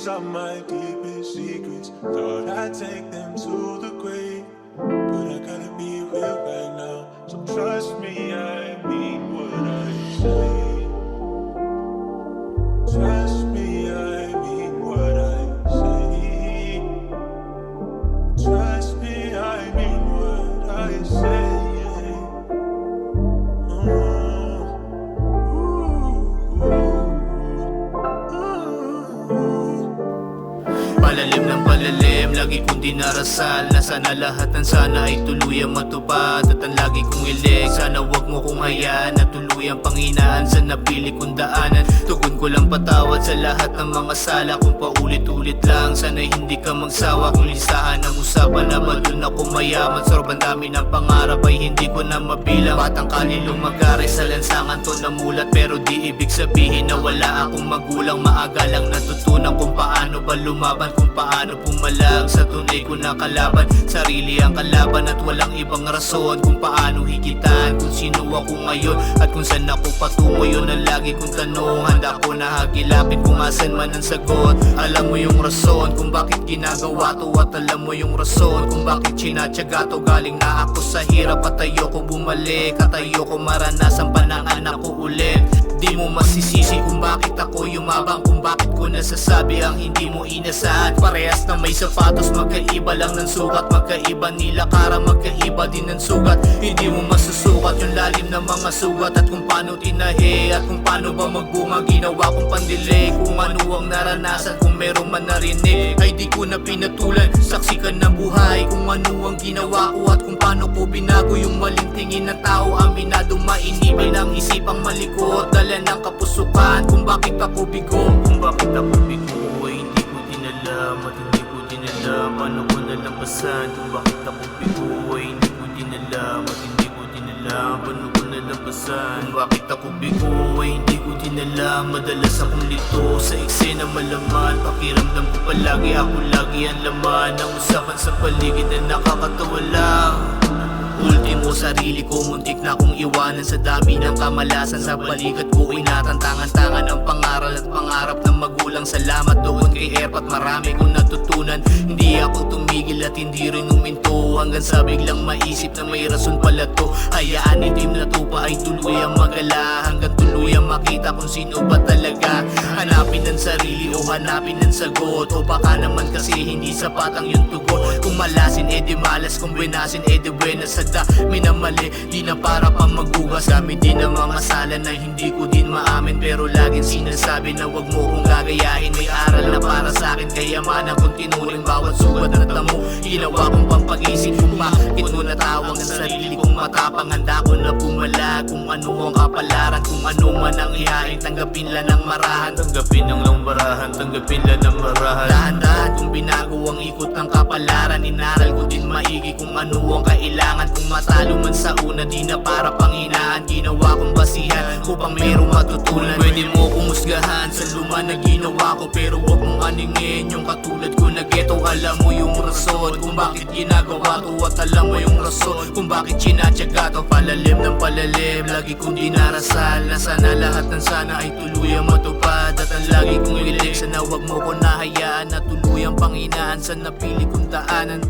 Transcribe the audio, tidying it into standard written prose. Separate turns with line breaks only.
some of my deepest secrets. Thought I'd take them to the grave, but I gotta be real right now. So trust me, I mean what I say. Trust me, I mean what I say. Trust me, I mean what I say.
Palalim ng palalim, lagi kong dinarasal na sana lahat ng sana ay tuluyang matupad. At ang lagi kong ilig, sana wag mo kong hayaan na tuluyang panghinaan sa napili kong daanan. Tugon ko lang patawad sa lahat ng mga sala kung paulit-ulit lang. Sana hindi ka magsawa kung listahan ng usapan na ba dun ako mayaman. Sobrang dami ng pangarap ay hindi ko na mabilang. Batang kalilong mag-aray sa lansangan to namulat, pero di ibig sabihin na wala akong magulang. Maaga lang natutunan kung paano ba lumaban, kung paano pumalag sa tunay ko na kalaban. Sarili ang kalaban at walang ibang rason kung paano higitan kung sino ako ngayon at kung saan ako patungo. Yun ang lagi kong tanong, handa ko na hagilapin kung asan man ang sagot. Alam mo yung rason kung bakit ginagawa to, at alam mo yung rason kung bakit sinatyaga to. Galing na ako sa hirap at ayoko bumalik, at ayoko maranasan pa ng anak ko ulit. Di mo masisisi kung bakit ako yumabang, kung bakit ko nasasabi ang hindi mo inasahan. Parehas na may sapatos, magkaiba lang ng sukat. Magkaiba nila kara, magkaiba din ng sugat. Hindi mo masusukat yung lalim ng mga sugat, at kung paano tinahi, at kung paano ba magbunga. Ginawa kong pandili, kung ano ang naranasan, kung meron man narinig ay di ko na pinatulan. Saksi ka ng buhay kung ano ang ginawa ko, at kung paano ko binago yung maling tingin ng tao. Aminado mainibin ang isipang malikot, dala ng kapusukan kung bakit ako bigo. Kung bakit ako bigo ay hindi ko din alam, at hindi ko din alam paano ko nalampasan. Kung bakit ako bigo ay hindi ko din alam, at hindi ko din alam paano ko nalampasan. Kung bakit ako bigo ay hindi ko din alam. Madalas akong lito sa eksena malaman. Pakiramdam ko palagi ako lagi ang laman ng usapan sa paligid na nakakatawa lang. Ultimo sarili ko, muntik na kong iwanan sa dami ng kamalasan. Sa balikat ko inatantangan-tangan ang pangaral at pangarap ng magulang. Salamat doon kay Erp at marami kong natutunan. Hindi ako tumigil at hindi rin uminto, hanggang sa biglang maisip na may rason pala to. Hayaan itim na tupa ay tuluyang magala, hanggang tuluyang makita kung sino ba talaga. Hanapin ang sarili o hanapin ang sagot, o baka naman kasi hindi sapat ang yung tugon. Kung malasin edi malas, kung benasin edi buenas. Sa dami na mali, di na para pang magugas. Dami din ang mga sala na hindi ko din maamin, pero laging sinasabi na wag mo kong gagayahin. May aral na para sa akin, kaya mana kong tinuring bawat sugat na tamo. Ginawa kong pampag-isip kung bakit ko natawag ang sarili kong matapang. Handa ko na pumalag kung ano ang kapalaran, kung ano man ang ihain. Tanggapin lang ng marahan, tanggapin ang lang marahan, tanggapin lang ng marahan. Dahan-dahan kung binago ang ikot ng kapalaran. Inaral ko din maigi kung ano ang kailangan. Kung matalo man sa una, di na para panghinaan. Ginawa kong basihan upang merong matutunan. Pwede mo kong husgahan sa luma na ginawa ko, pero wag mong aningin yung katulad ko na geto. Alam mo yung rason kung bakit ginagawa to, at alam mo yung rason kung bakit sinatyaga to. Palalim ng palalim, lagi kong dinarasal na sana lahat ng sana ay tuluyang matupad. At ang lagi kong ilig, sana wag mo ko nahayaan na tuluyang panghinaan sa napili kong daanan.